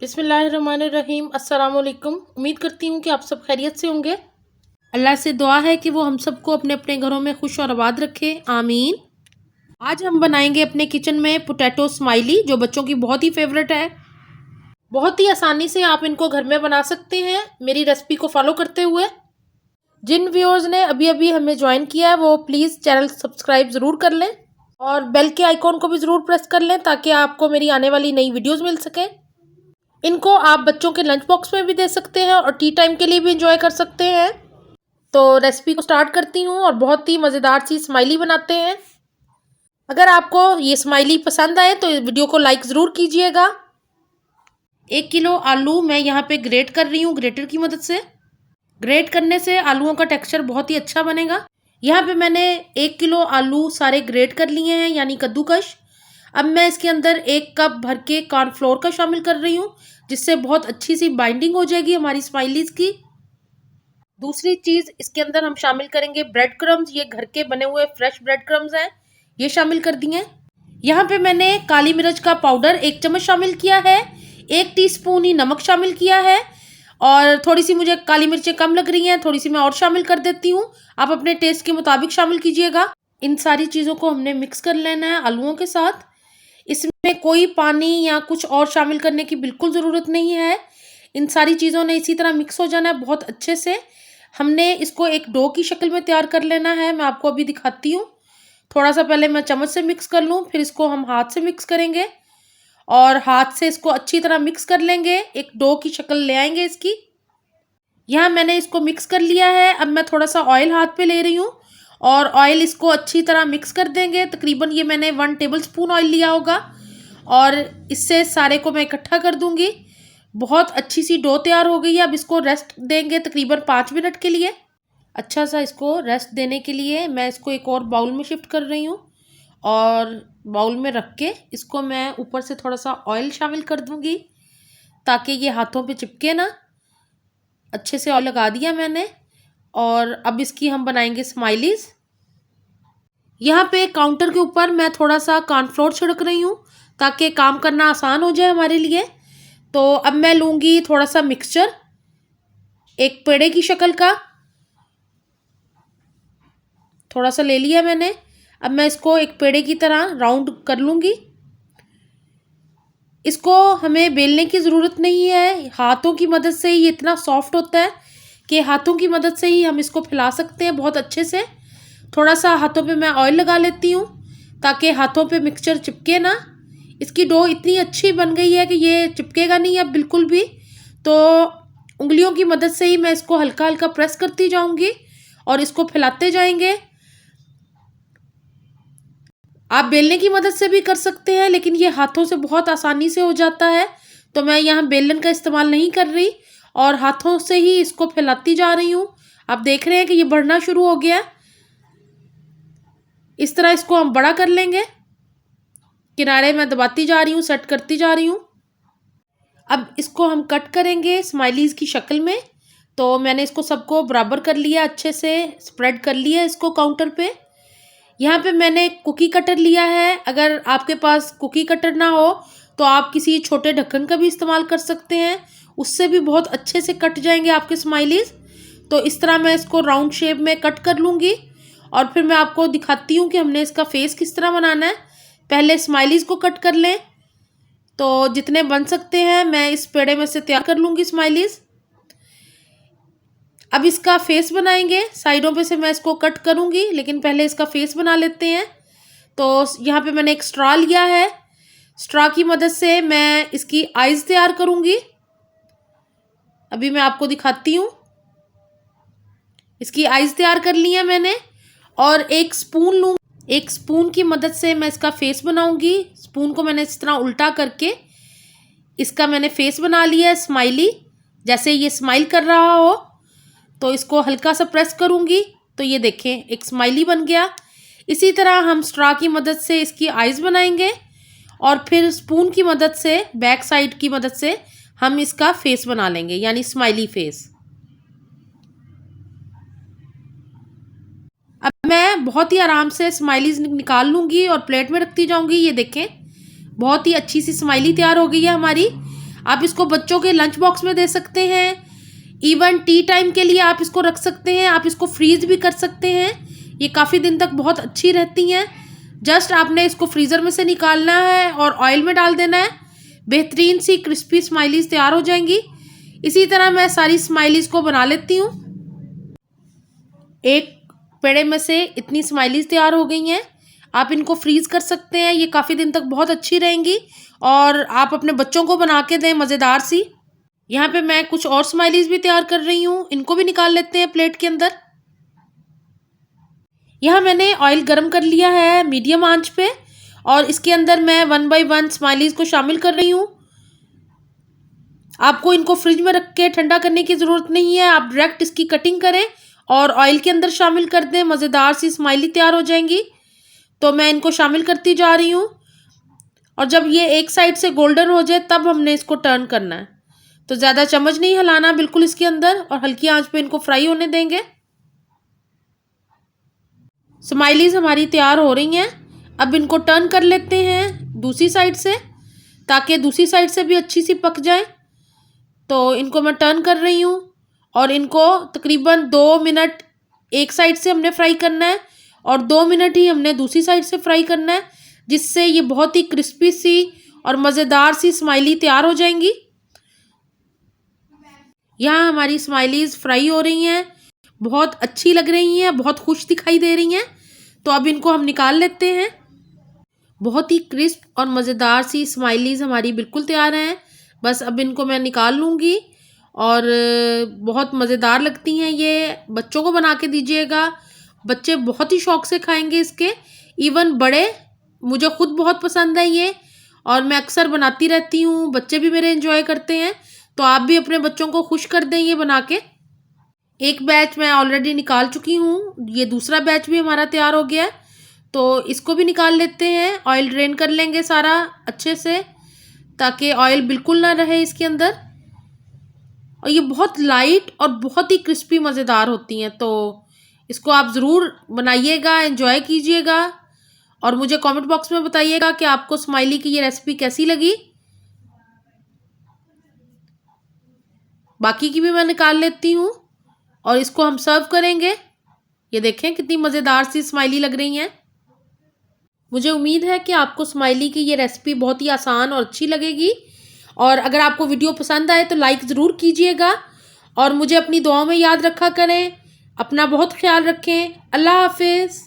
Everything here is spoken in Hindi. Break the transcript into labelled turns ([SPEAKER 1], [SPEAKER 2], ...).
[SPEAKER 1] बिस्मिल्लाहिर्रहमानिर्रहीम। अस्सलाम वालेकुम। उम्मीद करती हूँ कि आप सब खैरियत से होंगे। अल्लाह से दुआ है कि वो हम सबको अपने अपने घरों में खुश और आबाद रखे, आमीन। आज हम बनाएंगे अपने किचन में पोटैटो स्माइली, जो बच्चों की बहुत ही फेवरेट है। बहुत ही आसानी से आप इनको घर में बना सकते हैं मेरी रेसिपी को फॉलो करते हुए। जिन व्यूअर्स ने अभी अभी हमें ज्वाइन किया है वो प्लीज़ चैनल सब्सक्राइब ज़रूर कर लें और बेल के आइकॉन को भी ज़रूर प्रेस कर लें ताकि आपको मेरी आने वाली नई वीडियोज़ मिल सकें। इनको आप बच्चों के लंच बॉक्स में भी दे सकते हैं और टी टाइम के लिए भी इंजॉय कर सकते हैं। तो रेसिपी को स्टार्ट करती हूँ और बहुत ही मज़ेदार सी स्माइली बनाते हैं। अगर आपको ये स्माइली पसंद आए तो इस वीडियो को लाइक ज़रूर कीजिएगा। 1 किलो आलू मैं यहाँ पे ग्रेट कर रही हूँ ग्रेटर की मदद से। ग्रेट करने से आलूओं का टेक्सचर बहुत ही अच्छा बनेगा। यहाँ पे मैंने 1 किलो आलू सारे ग्रेट कर लिए हैं, यानी कद्दूकश। अब मैं इसके अंदर 1 कप भर के कॉर्नफ्लोर का शामिल कर रही हूँ, जिससे बहुत अच्छी सी बाइंडिंग हो जाएगी हमारी स्माइलीज की। दूसरी चीज़ इसके अंदर हम शामिल करेंगे ब्रेड क्रम्स। ये घर के बने हुए फ्रेश ब्रेड क्रम्स हैं, ये शामिल कर दिए। यहाँ पे मैंने काली मिर्च का पाउडर 1 चम्मच शामिल किया है, 1 टीस्पून ही नमक शामिल किया है और थोड़ी सी मुझे काली मिर्चें कम लग रही हैं, थोड़ी सी मैं और शामिल कर देती हूँ। आप अपने टेस्ट के मुताबिक शामिल कीजिएगा। इन सारी चीज़ों को हमने मिक्स कर लेना है आलूओं के साथ। इसमें कोई पानी या कुछ और शामिल करने की बिल्कुल ज़रूरत नहीं है। इन सारी चीज़ों ने इसी तरह मिक्स हो जाना है बहुत अच्छे से। हमने इसको एक डो की शक्ल में तैयार कर लेना है। मैं आपको अभी दिखाती हूँ। थोड़ा सा पहले मैं चम्मच से मिक्स कर लूँ, फिर इसको हम हाथ से मिक्स करेंगे और हाथ से इसको अच्छी तरह मिक्स कर लेंगे, एक डो की शक्ल ले आएंगे इसकी। यहाँ मैंने इसको मिक्स कर लिया है। अब मैं थोड़ा सा ऑयल हाथ पे ले रही हूँ और ऑयल इसको अच्छी तरह मिक्स कर देंगे। तकरीबन ये मैंने 1 टेबलस्पून ऑयल लिया होगा और इससे सारे को मैं इकट्ठा कर दूंगी। बहुत अच्छी सी डो तैयार हो गई है। अब इसको रेस्ट देंगे तकरीबन 5 मिनट के लिए। अच्छा सा इसको रेस्ट देने के लिए मैं इसको एक और बाउल में शिफ्ट कर रही हूँ और बाउल में रख के इसको मैं ऊपर से थोड़ा सा ऑयल शामिल कर दूंगी ताकि ये हाथों पे चिपके ना। अच्छे से ऑयल लगा दिया मैंने और अब इसकी हम बनाएंगे स्माइलीज। यहाँ पे काउंटर के ऊपर मैं थोड़ा सा कॉर्नफ्लोर छिड़क रही हूँ ताकि काम करना आसान हो जाए हमारे लिए। तो अब मैं लूँगी थोड़ा सा मिक्सचर, एक पेड़े की शक्ल का थोड़ा सा ले लिया मैंने। अब मैं इसको एक पेड़े की तरह राउंड कर लूँगी। इसको हमें बेलने की ज़रूरत नहीं है, हाथों की मदद से ही ये इतना सॉफ्ट होता है कि हाथों की मदद से ही हम इसको फैला सकते हैं बहुत अच्छे से। थोड़ा सा हाथों पे मैं ऑयल लगा लेती हूँ ताकि हाथों पे मिक्सचर चिपके ना। इसकी डो इतनी अच्छी बन गई है कि ये चिपकेगा नहीं अब बिल्कुल भी। तो उंगलियों की मदद से ही मैं इसको हल्का हल्का प्रेस करती जाऊँगी और इसको फैलाते जाएंगे। आप बेलने की मदद से भी कर सकते हैं, लेकिन ये हाथों से बहुत आसानी से हो जाता है, तो मैं यहाँ बेलन का इस्तेमाल नहीं कर रही और हाथों से ही इसको फैलाती जा रही हूँ। आप देख रहे हैं कि ये बढ़ना शुरू हो गया। इस तरह इसको हम बड़ा कर लेंगे। किनारे मैं दबाती जा रही हूँ, सेट करती जा रही हूँ। अब इसको हम कट करेंगे स्माइलीज की शक्ल में। तो मैंने इसको सबको बराबर कर लिया, अच्छे से स्प्रेड कर लिया इसको काउंटर पे। यहाँ पे मैंने कुकी कटर लिया है। अगर आपके पास कुकी कटर ना हो तो आप किसी छोटे ढक्कन का भी इस्तेमाल कर सकते हैं, उससे भी बहुत अच्छे से कट जाएंगे आपके स्माइलीज। तो इस तरह मैं इसको राउंड शेप में कट कर लूँगी और फिर मैं आपको दिखाती हूँ कि हमने इसका फेस किस तरह बनाना है। पहले स्माइलीज को कट कर लें, तो जितने बन सकते हैं मैं इस पेड़े में से तैयार कर लूँगी स्माइलीज। अब इसका फेस बनाएंगे। साइडों पे से मैं इसको कट करूँगी, लेकिन पहले इसका फेस बना लेते हैं। तो यहाँ पे मैंने एक स्ट्रॉ लिया है। स्ट्रॉ की मदद से मैं इसकी आइज़ तैयार करूँगी। अभी मैं आपको दिखाती हूँ। इसकी आइज़ तैयार कर ली है मैंने और एक स्पून लूँ। एक स्पून की मदद से मैं इसका फेस बनाऊँगी। स्पून को मैंने इस तरह उल्टा करके इसका मैंने फेस बना लिया है स्माइली, जैसे ये स्माइल कर रहा हो। तो इसको हल्का सा प्रेस करूँगी तो ये देखें एक स्माइली बन गया। इसी तरह हम स्ट्रॉ की मदद से इसकी आइज़ बनाएंगे और फिर स्पून की मदद से, बैक साइड की मदद से हम इसका फेस बना लेंगे, यानी स्माइली फेस। अब मैं बहुत ही आराम से स्माइलीज निकाल लूँगी और प्लेट में रखती जाऊँगी। ये देखें बहुत ही अच्छी सी स्माइली तैयार हो गई है हमारी। आप इसको बच्चों के लंच बॉक्स में दे सकते हैं, इवन टी टाइम के लिए आप इसको रख सकते हैं, आप इसको फ्रीज़ भी कर सकते हैं। ये काफ़ी दिन तक बहुत अच्छी रहती हैं। जस्ट आपने इसको फ्रीज़र में से निकालना है और ऑयल में डाल देना है। बेहतरीन सी क्रिस्पी स्माइलीज़ तैयार हो जाएंगी। इसी तरह मैं सारी स्माइलीज़ को बना लेती हूँ। एक पेड़े में से इतनी स्माइलीज़ तैयार हो गई हैं। आप इनको फ्रीज़ कर सकते हैं, ये काफ़ी दिन तक बहुत अच्छी रहेंगी और आप अपने बच्चों को बना के दें मज़ेदार सी। यहाँ पे मैं कुछ और स्माइलीज़ भी तैयार कर रही हूँ, इनको भी निकाल लेते हैं प्लेट के अंदर। यहाँ मैंने ऑयल गरम कर लिया है मीडियम आंच पे और इसके अंदर मैं 1 बाय 1 स्माइलीज़ को शामिल कर रही हूँ। आपको इनको फ्रिज में रख के ठंडा करने की ज़रूरत नहीं है, आप डायरेक्ट इसकी कटिंग करें और ऑयल के अंदर शामिल कर दें, मज़ेदार सी स्माइली तैयार हो जाएंगी। तो मैं इनको शामिल करती जा रही हूँ और जब ये एक साइड से गोल्डन हो जाए तब हमने इसको टर्न करना है। तो ज़्यादा चम्मच नहीं हिलाना बिल्कुल इसके अंदर और हल्की आंच पे इनको फ्राई होने देंगे। स्माइलीज़ हमारी तैयार हो रही हैं। अब इनको टर्न कर लेते हैं दूसरी साइड से, ताकि दूसरी साइड से भी अच्छी सी पक जाए। तो इनको मैं टर्न कर रही हूँ और इनको तकरीबन 2 मिनट एक साइड से हमने फ्राई करना है और 2 मिनट ही हमने दूसरी साइड से फ्राई करना है, जिससे ये बहुत ही क्रिस्पी सी और मज़ेदार सी स्माइली तैयार हो जाएंगी। यहाँ हमारी स्माइलीज़ फ्राई हो रही हैं, बहुत अच्छी लग रही हैं, बहुत खुश दिखाई दे रही हैं। तो अब इनको हम निकाल लेते हैं। बहुत ही क्रिस्प और मज़ेदार सी स्माइलीज़ हमारी बिल्कुल तैयार हैं। बस अब इनको मैं निकाल लूँगी और बहुत मज़ेदार लगती हैं ये। बच्चों को बना के दीजिएगा, बच्चे बहुत ही शौक़ से खाएंगे इसके, इवन बड़े। मुझे खुद बहुत पसंद है ये और मैं अक्सर बनाती रहती हूँ, बच्चे भी मेरे एंजॉय करते हैं। तो आप भी अपने बच्चों को खुश कर दें ये बना के। एक बैच मैं ऑलरेडी निकाल चुकी हूँ, ये दूसरा बैच भी हमारा तैयार हो गया है। तो इसको भी निकाल लेते हैं, ऑयल ड्रेन कर लेंगे सारा अच्छे से, ताकि ऑयल बिल्कुल ना रहे इसके अंदर। और ये बहुत लाइट और बहुत ही क्रिस्पी मज़ेदार होती हैं। तो इसको आप ज़रूर बनाइएगा, एंजॉय कीजिएगा और मुझे कमेंट बॉक्स में बताइएगा कि आपको स्माइली की ये रेसिपी कैसी लगी। बाकी की भी मैं निकाल लेती हूँ और इसको हम सर्व करेंगे। ये देखें कितनी मज़ेदार सी स्माइली लग रही हैं। मुझे उम्मीद है कि आपको स्माइली की ये रेसिपी बहुत ही आसान और अच्छी लगेगी और अगर आपको वीडियो पसंद आए तो लाइक ज़रूर कीजिएगा और मुझे अपनी दुआओं में याद रखा करें। अपना बहुत ख्याल रखें। अल्लाह हाफिज़।